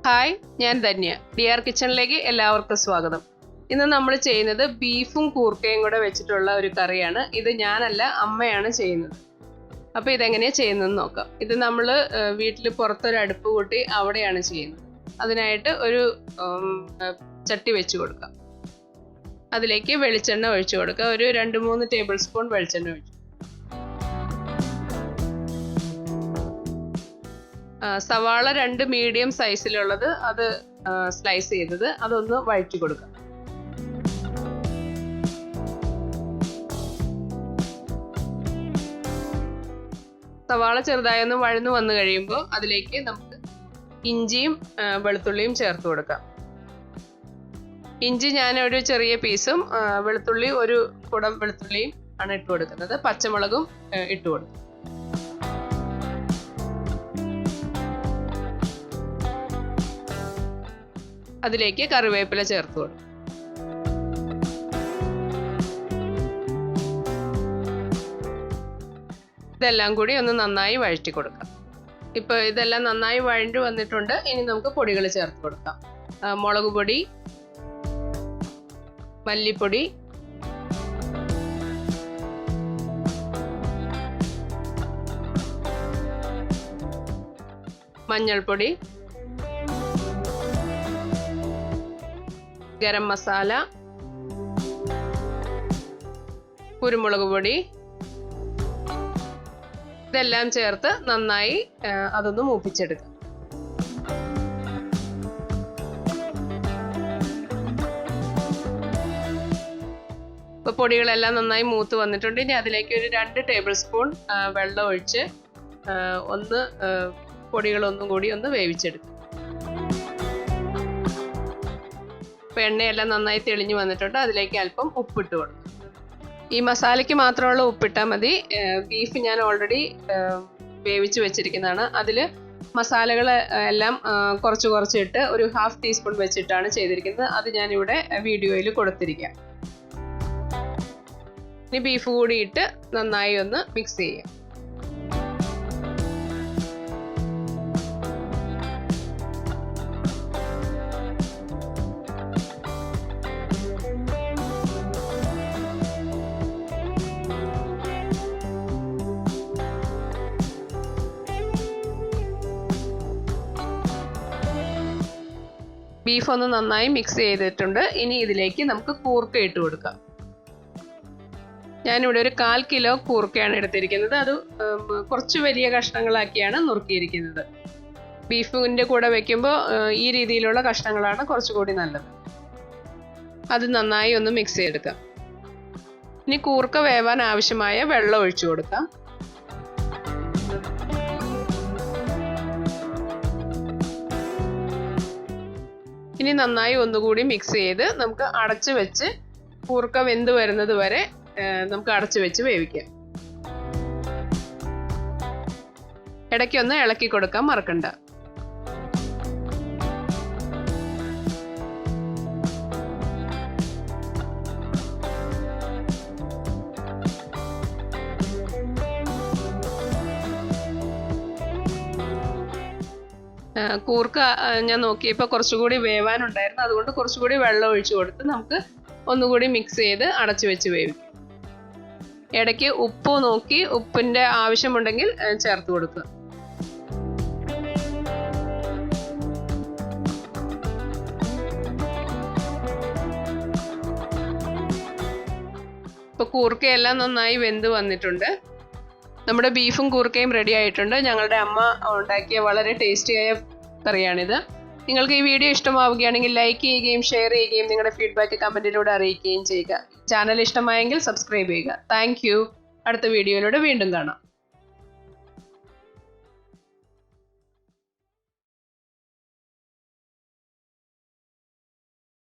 Hi, ഞാൻ Dhanya. DR കിച്ചണിലേക്ക് എല്ലാവർക്കും സ്വാഗതം. ഇന്ന് നമ്മൾ ചെയ്യുന്നത് ബീഫും കൂർക്കയും കൂടെ വെച്ചിട്ടുള്ള ഒരു കറിയാണ്. ഇത് ഞാനല്ല, അമ്മയാണ് ചെയ്യുന്നത്. അപ്പോൾ ഇതെങ്ങനെയാണ് ചെയ്യുന്നതെന്ന് നോക്കാം. ഇത് നമ്മൾ വീട്ടിൽ പുറത്തൊരു അടുപ്പ് കൂട്ടി അവിടെയാണ് ചെയ്യുന്നത്. അതിനായിട്ട് ഒരു ചട്ടി വെച്ച് കൊടുക്കാം. അതിലേക്ക് വെളിച്ചെണ്ണ ഒഴിച്ചു കൊടുക്കുക. ഒരു 2-3 ടേബിൾ സ്പൂൺ വെളിച്ചെണ്ണ ഒഴിച്ചു. സവാള 2 മീഡിയം സൈസിലുള്ളത്, അത് സ്ലൈസ് ചെയ്തത്, അതൊന്ന് വഴറ്റി കൊടുക്കാം. സവാള ചെറുതായി ഒന്ന് വഴന്നു വന്നു കഴിയുമ്പോൾ അതിലേക്ക് നമുക്ക് ഇഞ്ചിയും വെളുത്തുള്ളിയും ചേർത്ത് കൊടുക്കാം. ഇഞ്ചി ഞാൻ ഒരു ചെറിയ പീസും വെളുത്തുള്ളി ഒരു കുടം വെളുത്തുള്ളിയും ആണ് ഇട്ട് കൊടുക്കുന്നത്. പച്ചമുളകും ഇട്ട് കൊടുക്കും. അതിലേക്ക് കറിവേപ്പില ചേർത്ത് കൊടുക്കും. ഇതെല്ലാം കൂടി ഒന്ന് നന്നായി വഴറ്റി കൊടുക്കാം. ഇപ്പോൾ ഇതെല്ലാം നന്നായി വഴണ്ടി വന്നിട്ടുണ്ട്. ഇനി നമുക്ക് പൊടികൾ ചേർത്ത് കൊടുക്കാം. മുളക് പൊടി, മല്ലിപ്പൊടി, മഞ്ഞൾപ്പൊടി, ഗരം മസാല, കുരുമുളക് പൊടി, ഇതെല്ലാം ചേർത്ത് നന്നായി അതൊന്ന് മൂപ്പിച്ചെടുക്കാം. ഇപ്പോൾ പൊടികളെല്ലാം നന്നായി മൂത്ത് വന്നിട്ടുണ്ട്. ഇനി അതിലേക്ക് ഒരു 2 ടേബിൾ സ്പൂൺ വെള്ളം ഒഴിച്ച് പൊടികളൊന്നും കൂടി ഒന്ന് വേവിച്ചെടുക്കും. ഇപ്പോൾ എണ്ണയെല്ലാം നന്നായി തെളിഞ്ഞു വന്നിട്ടുണ്ട്. അതിലേക്ക് അല്പം ഉപ്പിട്ട് കൊടുക്കും. ഈ മസാലയ്ക്ക് മാത്രമുള്ള ഉപ്പിട്ടാൽ മതി. ബീഫ് ഞാൻ ഓൾറെഡി വേവിച്ച് വെച്ചിരിക്കുന്നതാണ്. അതിൽ മസാലകൾ എല്ലാം കുറച്ച് ഇട്ട് ഒരു 1/2 ടീസ്പൂൺ വെച്ചിട്ടാണ് ചെയ്തിരിക്കുന്നത്. അത് ഞാനിവിടെ വീഡിയോയിൽ കൊടുത്തിരിക്കാം. ഇനി ബീഫ് കൂടി ഇട്ട് നന്നായി ഒന്ന് മിക്സ് ചെയ്യാം. ബീഫ് ഒന്ന് നന്നായി മിക്സ് ചെയ്തിട്ടുണ്ട്. ഇനി ഇതിലേക്ക് നമുക്ക് കൂർക്ക ഇട്ട് കൊടുക്കാം. ഞാനിവിടെ ഒരു 1/4 കിലോ കൂർക്കയാണ് എടുത്തിരിക്കുന്നത്. അത് കുറച്ച് വലിയ കഷ്ണങ്ങളാക്കിയാണ് നുറുക്കിയിരിക്കുന്നത്. ബീഫിൻ്റെ കൂടെ വെക്കുമ്പോൾ ഈ രീതിയിലുള്ള കഷ്ണങ്ങളാണ് കുറച്ചുകൂടി നല്ലത്. അത് നന്നായി ഒന്ന് മിക്സ് ചെയ്തെടുക്കാം. ഇനി കൂർക്ക വേവാൻ ആവശ്യമായ വെള്ളം ഒഴിച്ചു കൊടുക്കാം. ഇനി നന്നായി ഒന്നുകൂടി മിക്സ് ചെയ്ത് നമുക്ക് അടച്ചു വെച്ച് കൂർക്ക വെന്ത് വരുന്നത് വരെ നമുക്ക് അടച്ചു വെച്ച് വേവിക്കാം. ഇടയ്ക്കൊന്ന് ഇളക്കി കൊടുക്കാൻ മറക്കണ്ട. കൂർക്ക ഞാൻ നോക്കിയപ്പോൾ കുറച്ചുകൂടി വേവാനുണ്ടായിരുന്നു. അതുകൊണ്ട് കുറച്ചുകൂടി വെള്ളം ഒഴിച്ചു കൊടുത്ത് നമുക്ക് ഒന്നുകൂടി മിക്സ് ചെയ്ത് അടച്ചു വെച്ച് വേവിക്കും. ഇടയ്ക്ക് ഉപ്പ് നോക്കി ഉപ്പിൻ്റെ ആവശ്യമുണ്ടെങ്കിൽ ചേർത്ത് കൊടുക്കുക. ഇപ്പോൾ കൂർക്കയെല്ലാം നന്നായി വെന്ത് വന്നിട്ടുണ്ട്. നമ്മുടെ ബീഫും കൂർക്കയും റെഡി ആയിട്ടുണ്ട്. ഞങ്ങളുടെ അമ്മ ഉണ്ടാക്കിയ വളരെ ടേസ്റ്റിയായ കറിയാണിത്. നിങ്ങൾക്ക് ഈ വീഡിയോ ഇഷ്ടമാവുകയാണെങ്കിൽ ലൈക്ക് ചെയ്യുകയും ഷെയർ ചെയ്യുകയും നിങ്ങളുടെ ഫീഡ്ബാക്ക് കമൻറ്റിലൂടെ അറിയിക്കുകയും ചെയ്യുക. ചാനൽ ഇഷ്ടമായെങ്കിൽ സബ്സ്ക്രൈബ് ചെയ്യുക. Thank you. അടുത്ത വീഡിയോയിലൂടെ വീണ്ടും കാണാം.